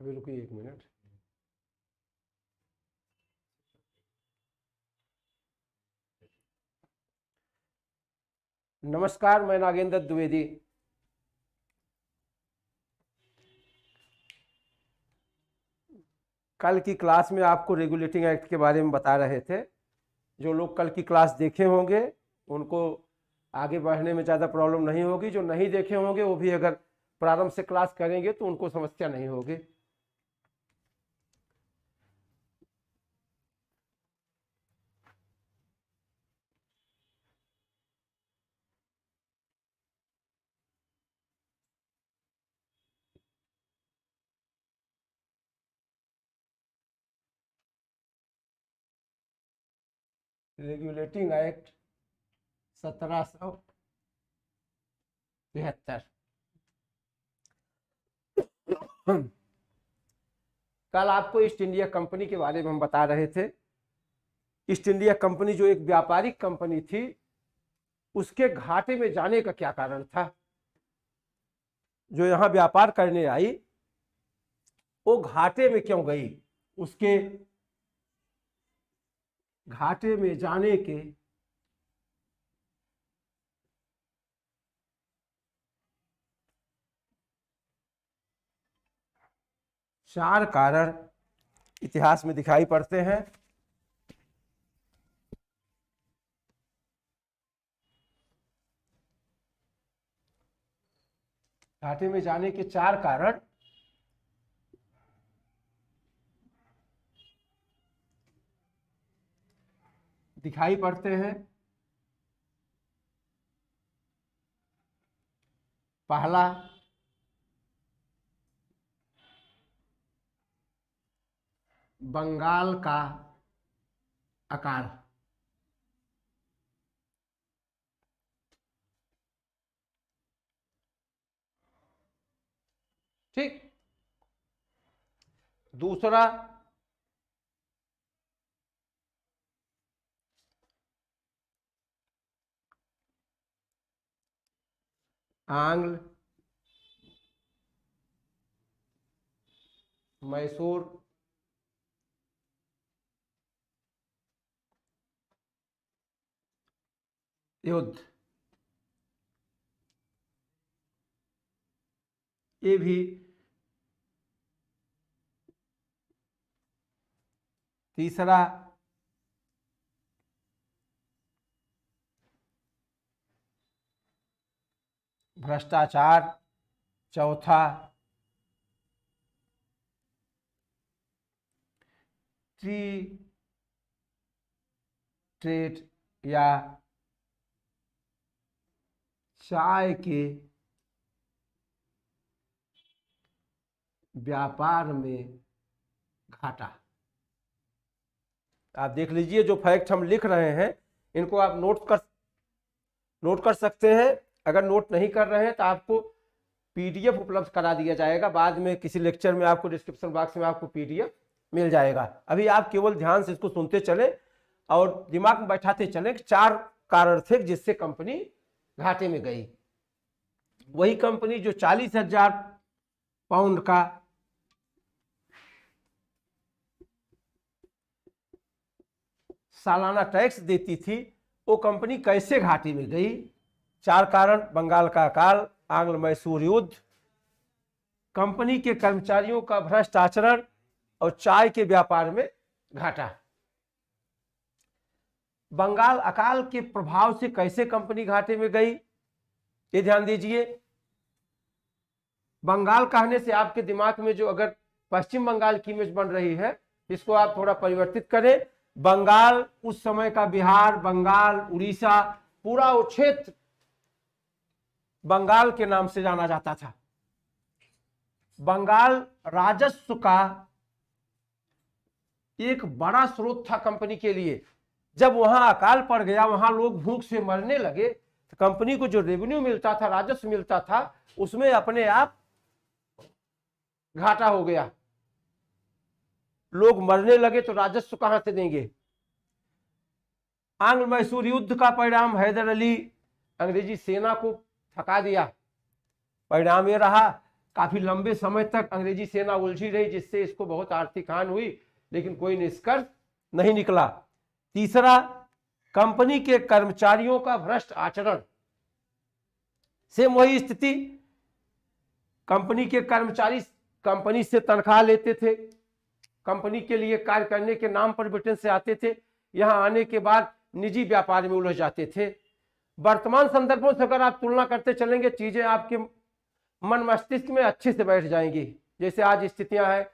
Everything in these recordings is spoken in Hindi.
अभी रुकिए 1 मिनट। नमस्कार, मैं नागेंद्र द्विवेदी। कल की क्लास में आपको रेगुलेटिंग एक्ट के बारे में बता रहे थे। जो लोग कल की क्लास देखे होंगे उनको आगे बढ़ने में ज़्यादा प्रॉब्लम नहीं होगी। जो नहीं देखे होंगे वो भी अगर प्रारंभ से क्लास करेंगे तो उनको समस्या नहीं होगी। Regulating act 1773। कल आपको ईस्ट इंडिया कंपनी के बारे में हम बता रहे थे। ईस्ट इंडिया कंपनी जो एक व्यापारिक कंपनी थी, उसके घाटे में जाने का क्या कारण था। जो यहां व्यापार करने आई वो घाटे में क्यों गई, उसके घाटे में जाने के चार कारण इतिहास में दिखाई पड़ते हैं। घाटे में जाने के चार कारण दिखाई पड़ते हैं। पहला, बंगाल का अकाल। ठीक। दूसरा, आंग्ल मैसूर युद्ध। ये भी तीसरा, भ्रष्टाचार। चौथा, फ्री ट्रेड या चाय के व्यापार में घाटा। आप देख लीजिए, जो फैक्ट हम लिख रहे हैं इनको आप नोट कर सकते हैं। अगर नोट नहीं कर रहे हैं तो आपको पीडीएफ उपलब्ध करा दिया जाएगा। बाद में किसी लेक्चर में आपको डिस्क्रिप्शन बॉक्स में आपको पीडीएफ मिल जाएगा। अभी आप केवल ध्यान से इसको सुनते चले और दिमाग में बैठाते चले कि चार कारण थे जिससे कंपनी घाटे में गई। वही कंपनी जो 40,000 पाउंड का सालाना टैक्स देती थी, वो कंपनी कैसे घाटे में गई। चार कारण: बंगाल का अकाल, आंग्ल मैसूर युद्ध, कंपनी के कर्मचारियों का भ्रष्ट आचरण और चाय के व्यापार में घाटा। बंगाल अकाल के प्रभाव से कैसे कंपनी घाटे में गई, ये ध्यान दीजिए। बंगाल कहने से आपके दिमाग में जो अगर पश्चिम बंगाल की इमेज बन रही है, इसको आप थोड़ा परिवर्तित करें। बंगाल उस समय का बिहार, बंगाल, उड़ीसा, पूरा वो क्षेत्र बंगाल के नाम से जाना जाता था। बंगाल राजस्व का एक बड़ा स्रोत था कंपनी के लिए। जब वहां अकाल पड़ गया, वहां लोग भूख से मरने लगे, तो कंपनी को जो रेवेन्यू मिलता था, राजस्व मिलता था, उसमें अपने आप घाटा हो गया। लोग मरने लगे तो राजस्व कहां से देंगे। आंग्ल मैसूर युद्ध का परिणाम, हैदर अली अंग्रेजी सेना को थका दिया। परिणाम यह रहा काफी लंबे समय तक अंग्रेजी सेना उलझी रही, जिससे इसको बहुत आर्थिक हानि हुई, लेकिन कोई निष्कर्ष नहीं निकला। तीसरा, कंपनी के कर्मचारियों का भ्रष्ट आचरण। सेम वही स्थिति, कंपनी के कर्मचारी कंपनी से तनख्वाह लेते थे, कंपनी के लिए कार्य करने के नाम पर ब्रिटेन से आते थे, यहां आने के बाद निजी व्यापार में उलझ जाते थे। वर्तमान संदर्भों से अगर आप तुलना करते चलेंगे, चीजें आपके मन मस्तिष्क में अच्छे से बैठ जाएंगी। जैसे आज स्थितियां हैं,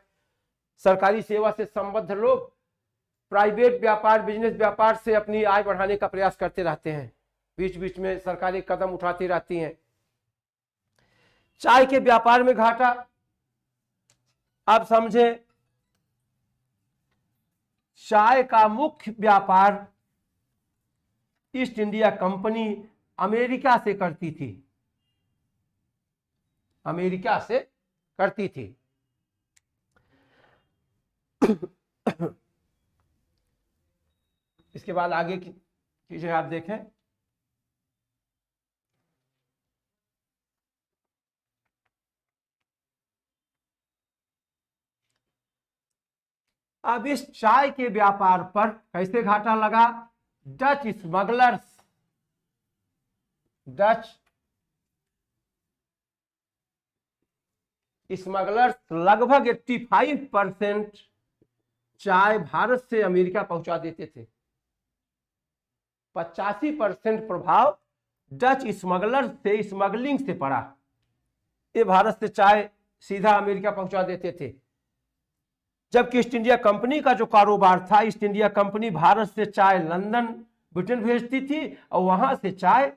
सरकारी सेवा से संबद्ध लोग प्राइवेट व्यापार, बिजनेस व्यापार से अपनी आय बढ़ाने का प्रयास करते रहते हैं, बीच बीच में सरकारी कदम उठाती रहती हैं। चाय के व्यापार में घाटा, आप समझे, चाय का मुख्य व्यापार ईस्ट इंडिया कंपनी अमेरिका से करती थी, अमेरिका से करती थी। इसके बाद आगे की चीजें आप देखें, अब इस चाय के व्यापार पर कैसे घाटा लगा? डच स्मगलर्स लगभग 85% चाय भारत से अमेरिका पहुंचा देते थे। 85% प्रभाव डच स्मगलर्स से, स्मगलिंग से पड़ा। ये भारत से चाय सीधा अमेरिका पहुंचा देते थे। जबकि ईस्ट इंडिया कंपनी का जो कारोबार था, ईस्ट इंडिया कंपनी भारत से चाय लंदन, ब्रिटेन भेजती थी और वहां से चाय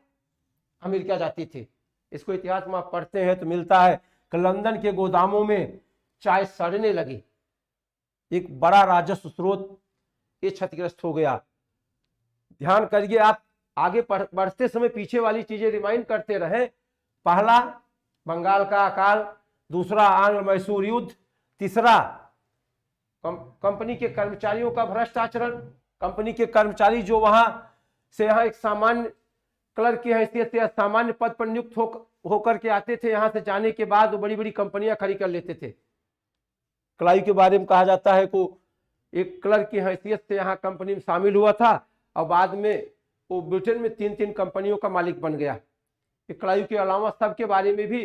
अमेरिका जाती थी। इसको इतिहास में आप पढ़ते हैं तो मिलता है कि लंदन के गोदामों में चाय सड़ने लगी, एक बड़ा राजस्व स्रोत ये क्षतिग्रस्त हो गया। ध्यान करिए, आप आगे बढ़ते समय पीछे वाली चीजें रिमाइंड करते रहे। पहला, बंगाल का अकाल, दूसरा, आंग्ल मैसूर युद्ध, तीसरा, कंपनी के कर्मचारियों का भ्रष्ट आचरण। कंपनी के कर्मचारी जो वहां से यहाँ एक सामान्य क्लर्क की हैसियत से सामान्य पद पर नियुक्त होकर के आते थे, यहां से जाने के बाद वो बड़ी बड़ी कंपनियां खड़ी कर लेते थे। क्लाइव के बारे में कहा जाता है को एक क्लर्क की हैसियत से यहाँ कंपनी में शामिल हुआ था और बाद में वो ब्रिटेन में 3 कंपनियों का मालिक बन गया। क्लाइव के अलावा सबके बारे में भी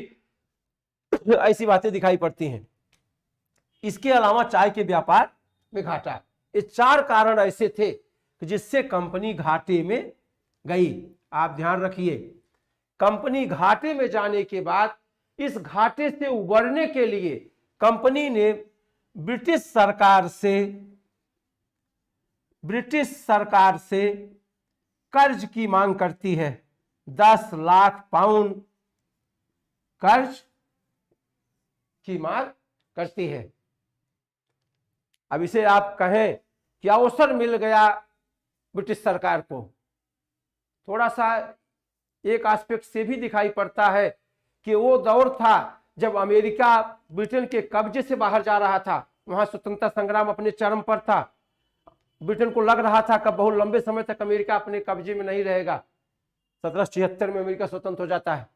ऐसी बातें दिखाई पड़ती हैं। इसके अलावा चाय के व्यापार में घाटा, ये 4 कारण ऐसे थे जिससे कंपनी घाटे में गई। आप ध्यान रखिए, कंपनी घाटे में जाने के बाद इस घाटे से उबरने के लिए कंपनी ने ब्रिटिश सरकार से कर्ज की मांग करती है। 10 लाख पाउंड कर्ज की मांग करती है। अब इसे आप कहें कि अवसर मिल गया ब्रिटिश सरकार को, थोड़ा सा एक एस्पेक्ट से भी दिखाई पड़ता है कि वो दौर था जब अमेरिका ब्रिटेन के कब्जे से बाहर जा रहा था। वहां स्वतंत्रता संग्राम अपने चरम पर था। ब्रिटेन को लग रहा था कि बहुत लंबे समय तक अमेरिका अपने कब्जे में नहीं रहेगा। 1776 में अमेरिका स्वतंत्र हो जाता है।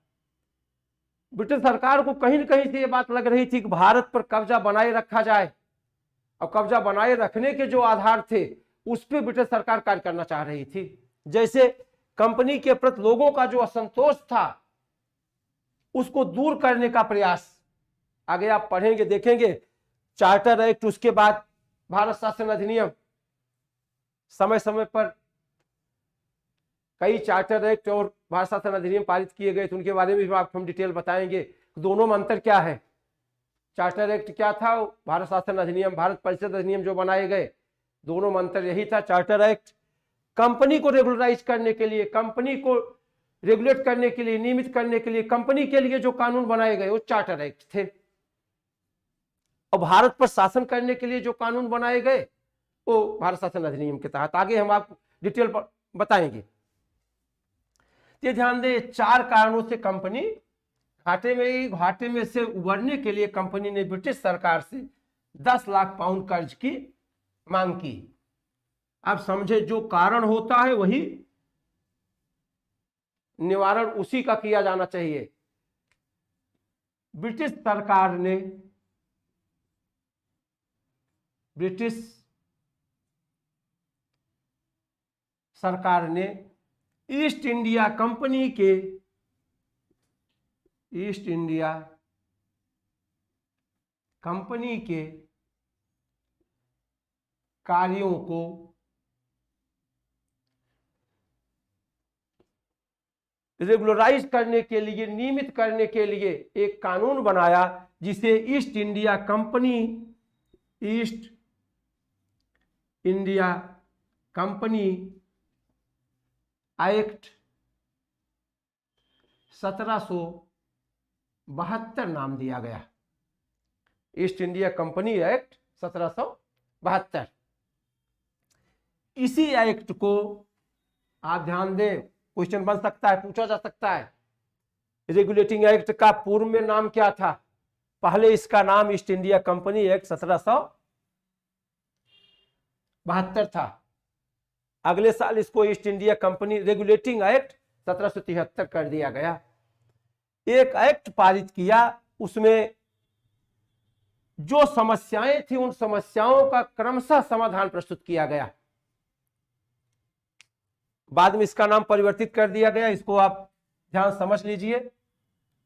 ब्रिटिश सरकार को कहीं न कहीं से ये बात लग रही थी कि भारत पर कब्जा बनाए रखा जाए, और कब्जा बनाए रखने के जो आधार थे उस पर ब्रिटिश सरकार कार्य करना चाह रही थी। जैसे कंपनी के प्रति लोगों का जो असंतोष था उसको दूर करने का प्रयास, आगे आप पढ़ेंगे देखेंगे, चार्टर एक्ट, उसके बाद भारत शासन अधिनियम, समय समय पर कई चार्टर एक्ट और भारत शासन अधिनियम पारित किए गए थे। उनके बारे में भी आपको हम डिटेल बताएंगे, दोनों में अंतर क्या है। चार्टर एक्ट क्या था, भारत शासन अधिनियम, भारत परिषद अधिनियम जो बनाए गए, दोनों में अंतर यही था। चार्टर एक्ट कंपनी को रेगुलराइज करने के लिए, कंपनी को रेगुलेट करने के लिए, नियमित करने के लिए कंपनी के लिए जो कानून बनाए गए वो चार्टर एक्ट थे, और भारत पर शासन करने के लिए जो कानून बनाए गए वो भारत शासन अधिनियम के तहत। आगे हम आपको डिटेल बताएंगे। ये ध्यान दें, 4 कारणों से कंपनी घाटे में, घाटे में से उबरने के लिए कंपनी ने ब्रिटिश सरकार से 10 लाख पाउंड कर्ज की मांग की। आप समझे, जो कारण होता है वही निवारण उसी का किया जाना चाहिए। ब्रिटिश सरकार ने ब्रिटिश सरकार ने ईस्ट इंडिया कंपनी के ईस्ट इंडिया कंपनी के कार्यों को रेगुलराइज करने के लिए, नियमित करने के लिए एक कानून बनाया जिसे ईस्ट इंडिया कंपनी एक्ट 1772 नाम दिया गया। East India company act 1772। इसी एक्ट को आप ध्यान दें, क्वेश्चन बन सकता है, पूछा जा सकता है, रेगुलेटिंग एक्ट का पूर्व में नाम क्या था? पहले इसका नाम ईस्ट इंडिया कंपनी एक्ट 1772 था। अगले साल इसको east India company regulating act 1773 कर दिया गया। एक एक्ट पारित किया, उसमें जो समस्याएं थी उन समस्याओं का क्रमशः समाधान प्रस्तुत किया गया। बाद में इसका नाम परिवर्तित कर दिया गया। इसको आप ध्यान समझ लीजिए।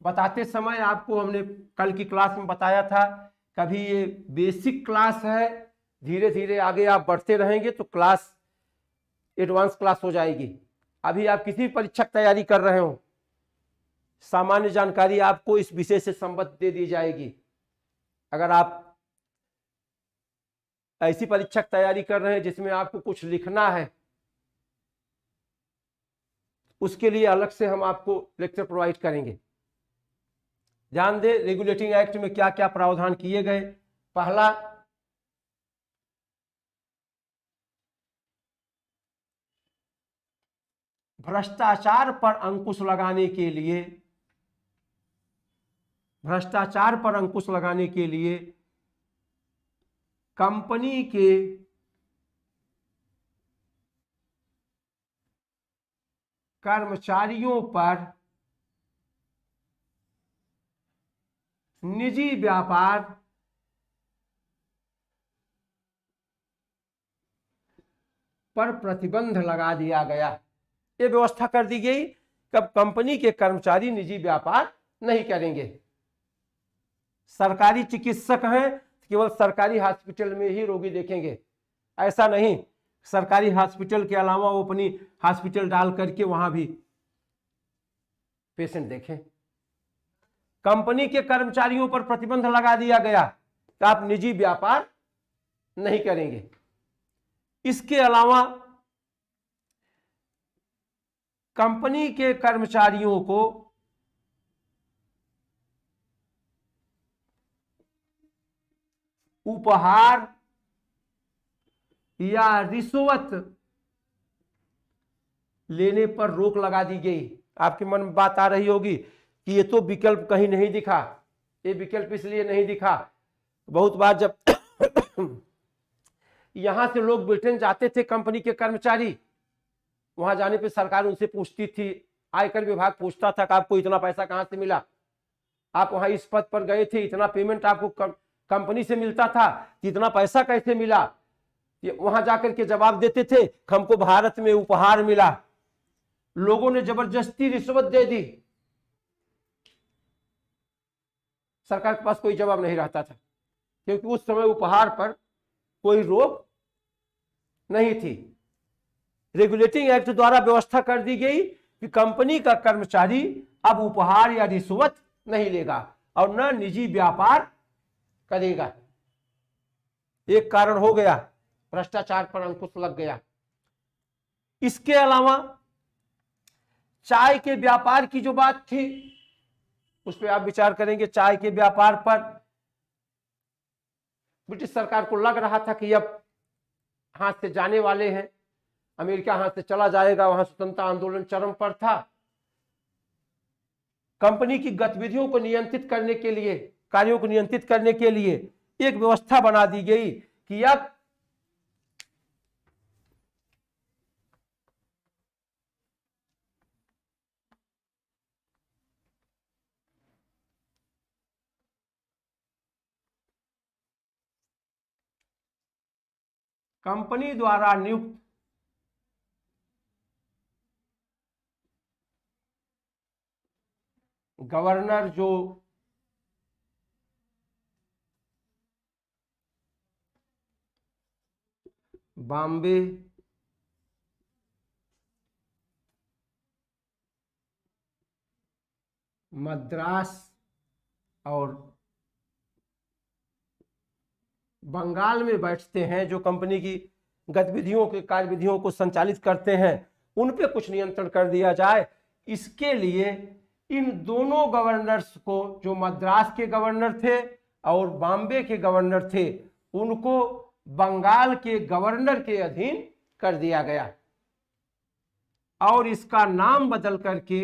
बताते समय आपको हमने कल की क्लास में बताया था, कभी ये बेसिक क्लास है, धीरे धीरे आगे आप बढ़ते रहेंगे तो क्लास एडवांस क्लास हो जाएगी। अभी आप किसी परीक्षा की तैयारी कर रहे हो, सामान्य जानकारी आपको इस विषय से संबद्ध दे दी जाएगी। अगर आप ऐसी परीक्षा की तैयारी कर रहे हैं जिसमें आपको कुछ लिखना है, उसके लिए अलग से हम आपको लेक्चर प्रोवाइड करेंगे। ध्यान दें, रेगुलेटिंग एक्ट में क्या क्या प्रावधान किए गए। पहला, भ्रष्टाचार पर अंकुश लगाने के लिए कंपनी के कर्मचारियों पर निजी व्यापार पर प्रतिबंध लगा दिया गया। ये व्यवस्था कर दी गई कब कंपनी के कर्मचारी निजी व्यापार नहीं करेंगे। सरकारी चिकित्सक हैं, केवल सरकारी हॉस्पिटल में ही रोगी देखेंगे, ऐसा नहीं। सरकारी हॉस्पिटल के अलावा वो अपनी हॉस्पिटल डाल करके वहां भी पेशेंट देखें। कंपनी के कर्मचारियों पर प्रतिबंध लगा दिया गया कि आप निजी व्यापार नहीं करेंगे। इसके अलावा कंपनी के कर्मचारियों को उपहार या रिश्वत लेने पर रोक लगा दी गई। आपके मन में बात आ रही होगी कि ये तो विकल्प कहीं नहीं दिखा। ये विकल्प इसलिए नहीं दिखा, बहुत बार जब यहां से लोग ब्रिटेन जाते थे कंपनी के कर्मचारी, वहां जाने पे सरकार उनसे पूछती थी, आयकर विभाग पूछता था कि आपको इतना पैसा कहां से मिला, आप वहां इस पद पर गए थे, इतना पेमेंट आपको कंपनी से मिलता था, इतना पैसा कैसे मिला? वहां जाकर के जवाब देते थे, हमको भारत में उपहार मिला। लोगों ने जबरदस्ती रिश्वत दे दी, सरकार के पास कोई जवाब नहीं रहता था, क्योंकि उस समय उपहार पर कोई रोक नहीं थी। रेगुलेटिंग एक्ट द्वारा व्यवस्था कर दी गई कि कंपनी का कर्मचारी अब उपहार या रिश्वत नहीं लेगा और न निजी व्यापार करेगा। एक कारण हो गया, भ्रष्टाचार पर अंकुश लग गया। इसके अलावा चाय के व्यापार की जो बात थी, उस पर आप विचार करेंगे। चाय के व्यापार पर ब्रिटिश सरकार को लग रहा था कि अब हाथ से जाने वाले हैं, अमेरिका हाथ से चला जाएगा, वहां स्वतंत्रता आंदोलन चरम पर था। कंपनी की गतिविधियों को नियंत्रित करने के लिए, कार्यों को नियंत्रित करने के लिए एक व्यवस्था बना दी गई कि अब कंपनी द्वारा नियुक्त गवर्नर जो बॉम्बे, मद्रास और बंगाल में बैठते हैं, जो कंपनी की गतिविधियों के कार्यविधियों को संचालित करते हैं, उन पे कुछ नियंत्रण कर दिया जाए। इसके लिए इन दोनों गवर्नर्स को, जो मद्रास के गवर्नर थे और बॉम्बे के गवर्नर थे, उनको बंगाल के गवर्नर के अधीन कर दिया गया और इसका नाम बदल करके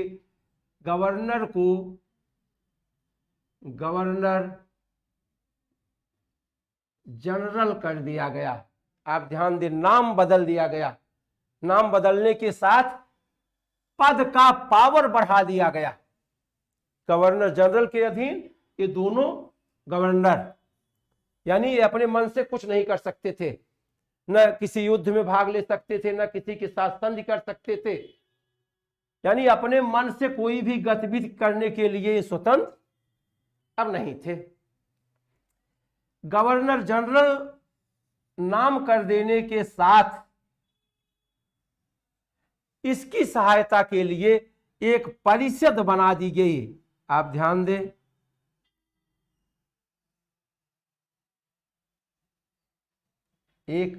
गवर्नर को गवर्नर जनरल कर दिया गया। आप ध्यान दें, नाम बदल दिया गया। नाम बदलने के साथ पद का पावर बढ़ा दिया गया। गवर्नर जनरल के अधीन ये दोनों गवर्नर, यानी ये अपने मन से कुछ नहीं कर सकते थे, न किसी युद्ध में भाग ले सकते थे, न किसी के साथ संधि कर सकते थे, यानी अपने मन से कोई भी गतिविधि करने के लिए स्वतंत्र अब नहीं थे। गवर्नर जनरल नाम कर देने के साथ इसकी सहायता के लिए एक परिषद बना दी गई। आप ध्यान दें, एक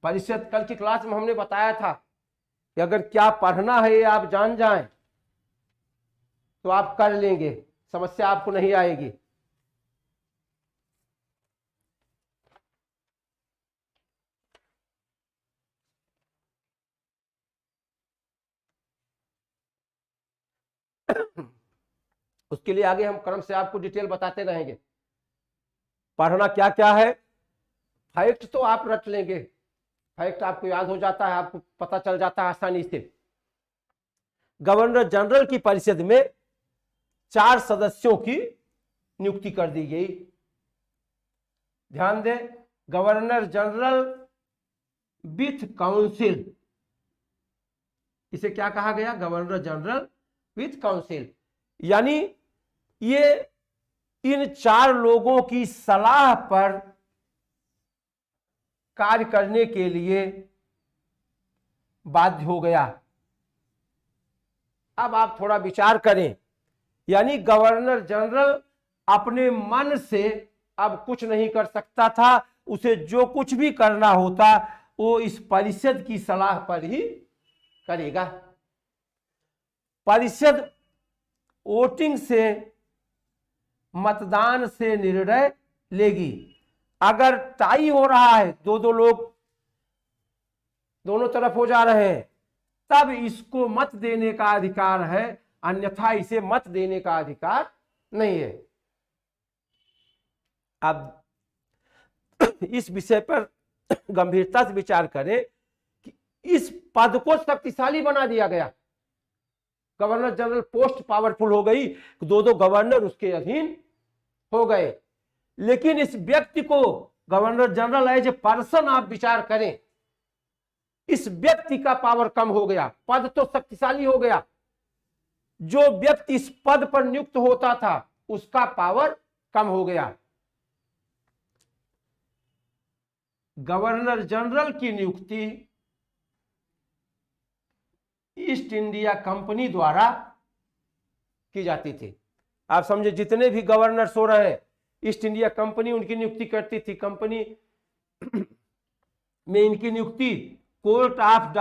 परिषद, कल की क्लास में हमने बताया था कि अगर क्या पढ़ना है ये आप जान जाएं तो आप कर लेंगे, समस्या आपको नहीं आएगी। उसके लिए आगे हम क्रम से आपको डिटेल बताते रहेंगे। पढ़ना क्या क्या है, फैक्ट तो आप रट लेंगे, फैक्ट आपको याद हो जाता है, आपको पता चल जाता है आसानी से। गवर्नर जनरल की परिषद में 4 सदस्यों की नियुक्ति कर दी गई। ध्यान दें, गवर्नर जनरल विथ काउंसिल, इसे क्या कहा गया? गवर्नर जनरल विथ काउंसिल, यानी ये इन 4 लोगों की सलाह पर कार्य करने के लिए बाध्य हो गया। अब आप थोड़ा विचार करें, यानी गवर्नर जनरल अपने मन से अब कुछ नहीं कर सकता था, उसे जो कुछ भी करना होता वो इस परिषद की सलाह पर ही करेगा। परिषद वोटिंग से, मतदान से निर्णय लेगी। अगर टाई हो रहा है, दो लोग दोनों तरफ हो जा रहे हैं, तब इसको मत देने का अधिकार है, अन्यथा इसे मत देने का अधिकार नहीं है। अब इस विषय पर गंभीरता से विचार करें कि इस पद को शक्तिशाली बना दिया गया। गवर्नर जनरल पोस्ट पावरफुल हो गई, 2 गवर्नर उसके अधीन हो गए। लेकिन इस व्यक्ति को governor general as a person आप विचार करें, इस व्यक्ति का पावर कम हो गया, पद तो शक्तिशाली हो गया। जो व्यक्ति इस पद पर नियुक्त होता था उसका पावर कम हो गया। गवर्नर जनरल की नियुक्ति ईस्ट इंडिया कंपनी द्वारा की जाती थी। आप समझे, जितने भी गवर्नर्स हो रहे हैं, ईस्ट इंडिया कंपनी उनकी नियुक्ति करती थी। कंपनी में इनकी नियुक्ति कोर्ट ऑफ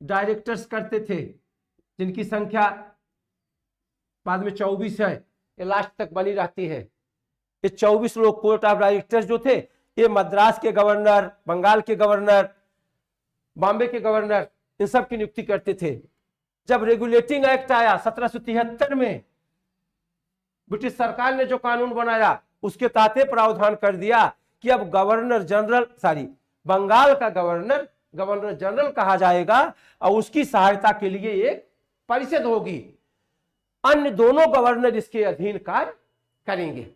डायरेक्टर्स करते थे, जिनकी संख्या बाद में 24 है, ये लास्ट तक बनी रहती है। ये 24 लोग कोर्ट ऑफ डायरेक्टर्स जो थे, ये मद्रास के गवर्नर, बंगाल के गवर्नर, बॉम्बे के गवर्नर, इन सब की नियुक्ति करते थे। जब रेगुलेटिंग एक्ट आया 1773 में, ब्रिटिश सरकार ने जो कानून बनाया उसके तहत प्रावधान कर दिया कि अब बंगाल का गवर्नर जनरल कहा जाएगा और उसकी सहायता के लिए एक परिषद होगी, अन्य दोनों गवर्नर इसके अधीन कार्य करेंगे।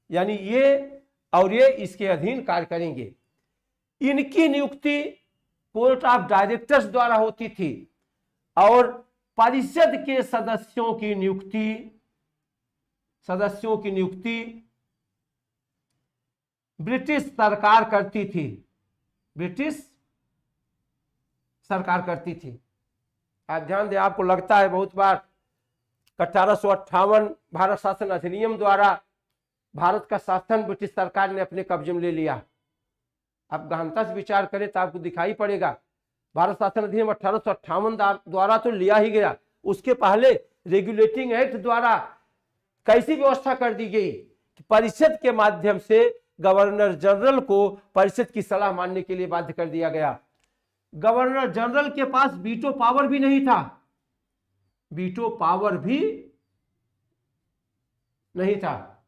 यानी ये और ये इसके अधीन कार्य करेंगे। इनकी नियुक्ति कोर्ट ऑफ डायरेक्टर्स द्वारा होती थी और परिषद के सदस्यों की नियुक्ति ब्रिटिश सरकार करती थी। ब्रिटिश सरकार करती थी। आप ध्यान दें, आपको लगता है बहुत बार 1858 भारत शासन अधिनियम द्वारा भारत का शासन ब्रिटिश सरकार ने अपने कब्जे में ले लिया। आप गहनता से विचार करें तो आपको दिखाई पड़ेगा, भारत शासन अधिनियम 1858 द्वारा तो लिया ही गया, उसके पहले रेगुलेटिंग एक्ट द्वारा कैसी व्यवस्था कर दी गई कि परिषद के माध्यम से गवर्नर जनरल को परिषद की सलाह मानने के लिए बाध्य कर दिया गया। गवर्नर जनरल के पास वीटो पावर भी नहीं था, वीटो पावर भी नहीं था।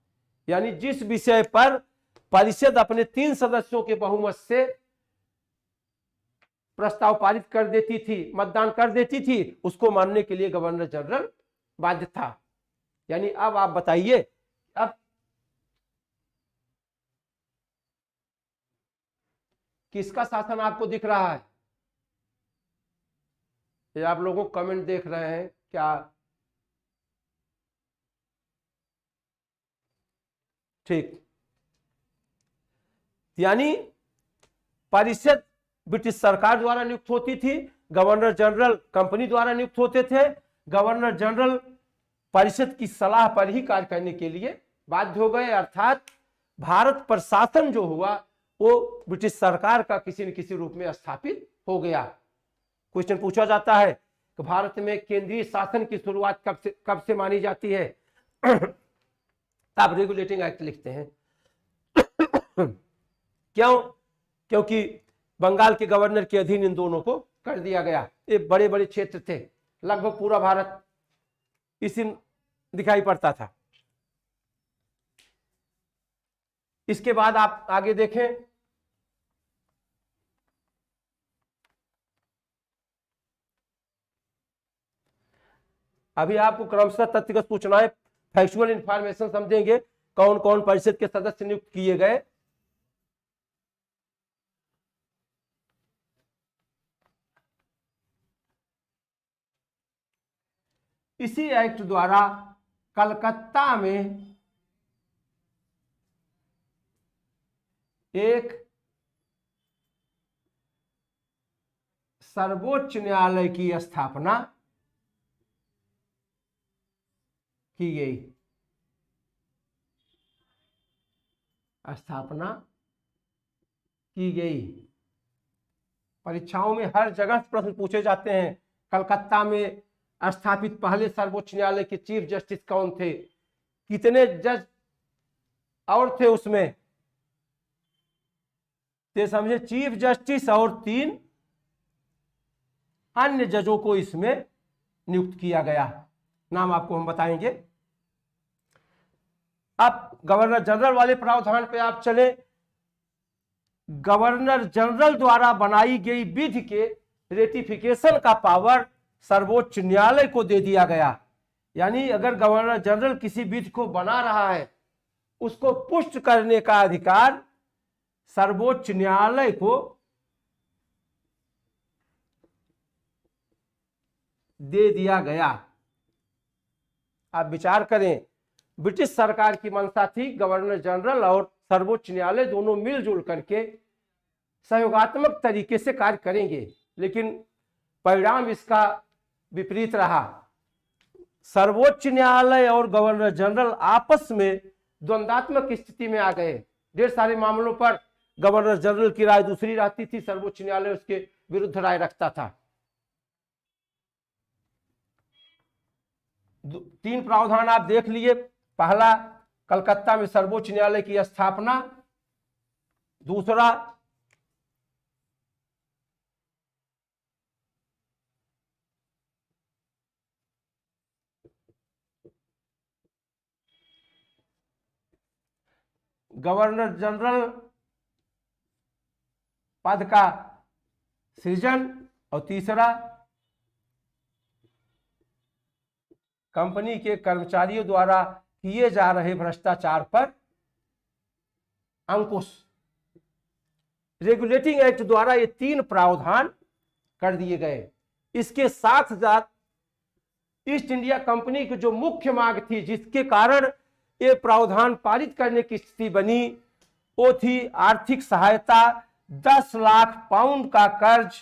यानी जिस विषय पर परिषद अपने 3 सदस्यों के बहुमत से प्रस्ताव पारित कर देती थी, मतदान कर देती थी, उसको मानने के लिए गवर्नर जनरल बाध्य था। यानी अब आप बताइए, अब किसका शासन आपको दिख रहा है? ये आप लोगों कमेंट देख रहे हैं क्या? ठीक, यानी परिषद ब्रिटिश सरकार द्वारा नियुक्त होती थी, गवर्नर जनरल कंपनी द्वारा नियुक्त होते थे। गवर्नर जनरल परिषद की सलाह पर ही कार्य करने के लिए बाध्य हो गए, अर्थात भारत पर शासन जो हुआ वो ब्रिटिश सरकार का किसी न किसी रूप में स्थापित हो गया। क्वेश्चन पूछा जाता है कि भारत में केंद्रीय शासन की शुरुआत कब से मानी जाती है? आप रेगुलेटिंग एक्ट लिखते हैं। क्यों? क्योंकि बंगाल के गवर्नर के अधीन इन दोनों को कर दिया गया। ये बड़े बड़े क्षेत्र थे, लगभग पूरा भारत इसी दिखाई पड़ता था। इसके बाद आप आगे देखें, अभी आपको क्रमशः तथ्यगत सूचनाएं, फैक्चुअल इंफॉर्मेशन समझेंगे, कौन कौन परिषद के सदस्य नियुक्त किए गए। इसी एक्ट द्वारा कलकत्ता में एक सर्वोच्च न्यायालय की स्थापना की गई। स्थापना की गई। परीक्षाओं में हर जगह प्रश्न पूछे जाते हैं, कलकत्ता में स्थापित पहले सर्वोच्च न्यायालय के चीफ जस्टिस कौन थे, कितने जज और थे उसमें? तो समझे, चीफ जस्टिस और 3 अन्य जजों को इसमें नियुक्त किया गया। नाम आपको हम बताएंगे। अब गवर्नर जनरल वाले प्रावधान पे आप चले। गवर्नर जनरल द्वारा बनाई गई विधि के रेटिफिकेशन का पावर सर्वोच्च न्यायालय को दे दिया गया। यानी अगर गवर्नर जनरल किसी विधि को बना रहा है, उसको पुष्ट करने का अधिकार सर्वोच्च न्यायालय को दे दिया गया। आप विचार करें, ब्रिटिश सरकार की मंशा थी गवर्नर जनरल और सर्वोच्च न्यायालय दोनों मिलजुल करके सहयोगात्मक तरीके से कार्य करेंगे, लेकिन परिणाम इसका विपरीत रहा। सर्वोच्च न्यायालय और गवर्नर जनरल आपस में द्वंद्वात्मक स्थिति में आ गए। ढेर सारे मामलों पर गवर्नर जनरल की राय दूसरी रहती थी, सर्वोच्च न्यायालय उसके विरुद्ध राय रखता था। 3 प्रावधान आप देख लिए। पहला, कलकत्ता में सर्वोच्च न्यायालय की स्थापना। दूसरा, गवर्नर जनरल पद का सृजन। और तीसरा, कंपनी के कर्मचारियों द्वारा किए जा रहे भ्रष्टाचार पर अंकुश। रेगुलेटिंग एक्ट द्वारा ये 3 प्रावधान कर दिए गए। इसके साथ साथ ईस्ट इंडिया कंपनी की जो मुख्य मांग थी, जिसके कारण ये प्रावधान पारित करने की स्थिति बनी, वो थी आर्थिक सहायता, 10 लाख पाउंड का कर्ज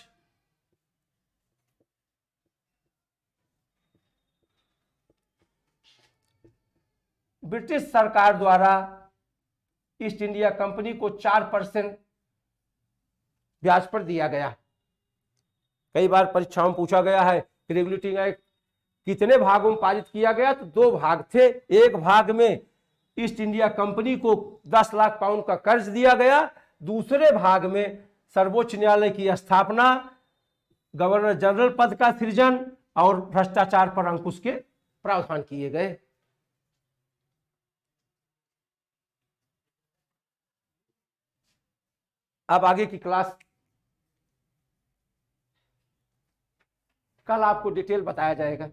ब्रिटिश सरकार द्वारा ईस्ट इंडिया कंपनी को 4% ब्याज पर दिया गया। कई बार परीक्षाओं में पूछा गया है कि रेगुलेटिंग एक्ट कितने भागों में पारित किया गया, तो 2 भाग थे। एक भाग में ईस्ट इंडिया कंपनी को 10 लाख पाउंड का कर्ज दिया गया, दूसरे भाग में सर्वोच्च न्यायालय की स्थापना, गवर्नर जनरल पद का सृजन और भ्रष्टाचार पर अंकुश के प्रावधान किए गए। अब आगे की क्लास कल आपको डिटेल बताया जाएगा।